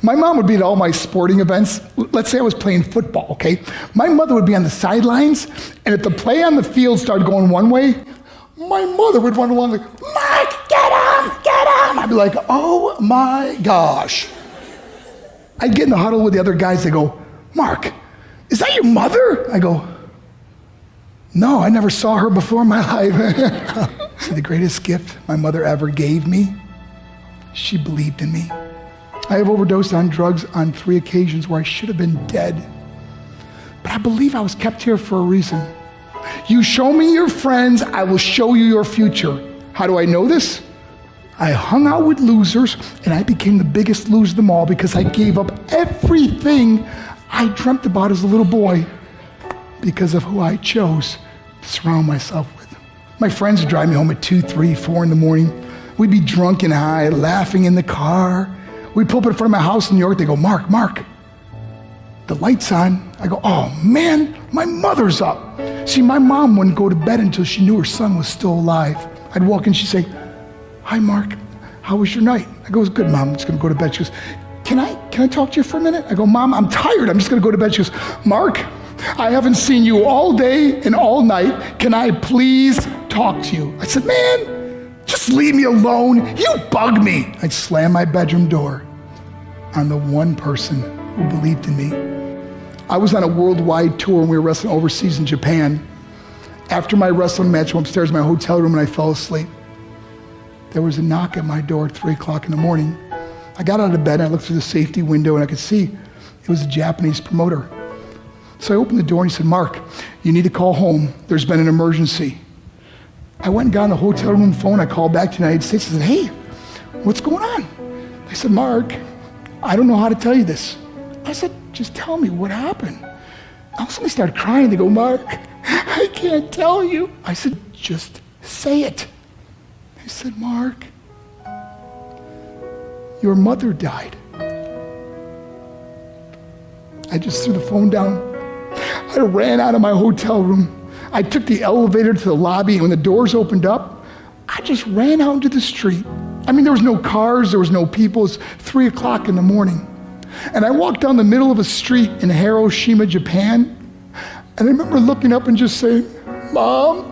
My mom would be at all my sporting events. Let's say I was playing football, okay? My mother would be on the sidelines, and if the play on the field started going one way, my mother would run along like, Mark, get him, get him. I'd be like, oh my gosh. I'd get in the huddle with the other guys. They go, Mark, is that your mother? I go, no, I never saw her before in my life. See, the greatest gift my mother ever gave me, she believed in me. I have overdosed on drugs on 3 occasions where I should have been dead. But I believe I was kept here for a reason. You show me your friends, I will show you your future. How do I know this? I hung out with losers, and I became the biggest loser of them all because I gave up everything I dreamt about as a little boy because of who I chose to surround myself with. My friends would drive me home at 2, 3, 4 in the morning. We'd be drunk and high, laughing in the car. We'd pull up in front of my house in New York. They go, Mark, the light's on. I go, oh man, my mother's up. See, my mom wouldn't go to bed until she knew her son was still alive. I'd walk in, she'd say, hi Mark, how was your night? I go, it was good, Mom, I'm just gonna go to bed. She goes, can I talk to you for a minute? I go, Mom, I'm tired, I'm just gonna go to bed. She goes, Mark, I haven't seen you all day and all night. Can I please talk to you? I said, man, just leave me alone. You bug me. I'd slam my bedroom door on the one person who believed in me. I was on a worldwide tour and we were wrestling overseas in Japan. After my wrestling match, I went upstairs in my hotel room and I fell asleep. There was a knock at my door at 3 o'clock in the morning. I got out of bed and I looked through the safety window and I could see it was a Japanese promoter. So I opened the door and he said, Mark, you need to call home. There's been an emergency. I went and got on the hotel room phone. I called back to the United States. I said, hey, what's going on? They said, Mark, I don't know how to tell you this. I said, just tell me what happened. I suddenly started crying. They go, Mark, I can't tell you. I said, just say it. They said, Mark, your mother died. I just threw the phone down. I ran out of my hotel room. I took the elevator to the lobby, and when the doors opened up, I just ran out into the street. I mean, there was no cars, there was no people. It's 3 o'clock in the morning. And I walked down the middle of a street in Hiroshima, Japan, and I remember looking up and just saying, Mom,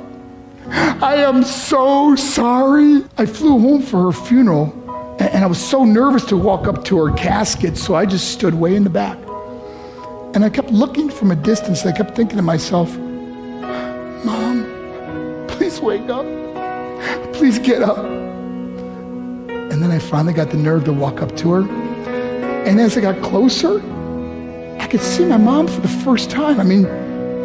I am so sorry. I flew home for her funeral, and I was so nervous to walk up to her casket, so I just stood way in the back. And I kept looking from a distance. I kept thinking to myself, Mom, please wake up. Please get up. And then I finally got the nerve to walk up to her. And as I got closer, I could see my mom for the first time. I mean,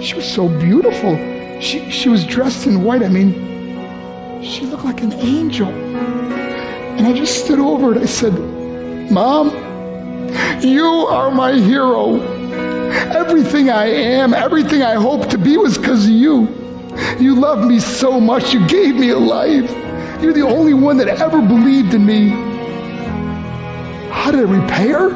she was so beautiful. She was dressed in white. I mean, she looked like an angel. And I just stood over and I said, Mom, you are my hero. Everything I am, everything I hope to be was because of you. You loved me so much. You gave me a life. You're the only one that ever believed in me. How did I repay her?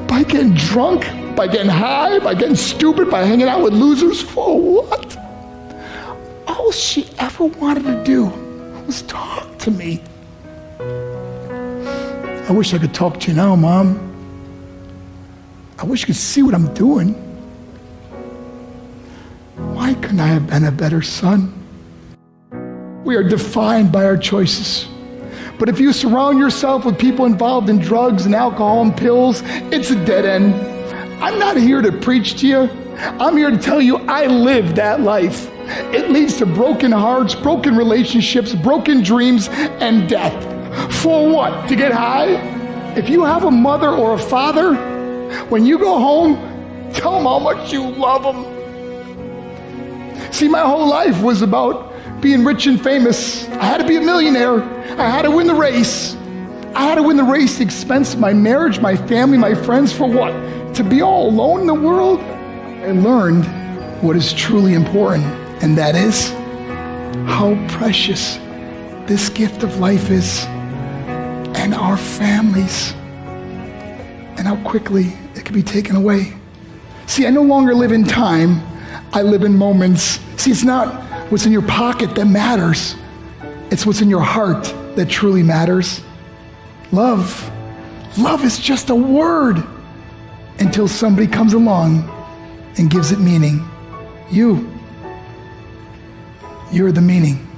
By getting drunk, by getting high, by getting stupid, by hanging out with losers? For what? All she ever wanted to do was talk to me. I wish I could talk to you now, Mom. I wish you could see what I'm doing. Why couldn't I have been a better son? We are defined by our choices. But if you surround yourself with people involved in drugs and alcohol and pills, it's a dead end. I'm not here to preach to you. I'm here to tell you I lived that life. It leads to broken hearts, broken relationships, broken dreams, and death. For what? To get high? If you have a mother or a father, when you go home, tell them how much you love them. See, my whole life was about being rich and famous. I had to be a millionaire. I had to win the race. I had to win the race at the expense of my marriage, my family, my friends. For what? To be all alone in the world? I learned what is truly important, and that is how precious this gift of life is, and our families, and how quickly it can be taken away. See, I no longer live in time, I live in moments. See, it's not what's in your pocket that matters. It's what's in your heart that truly matters. Love Love is just a word until somebody comes along and gives it meaning. You're the meaning.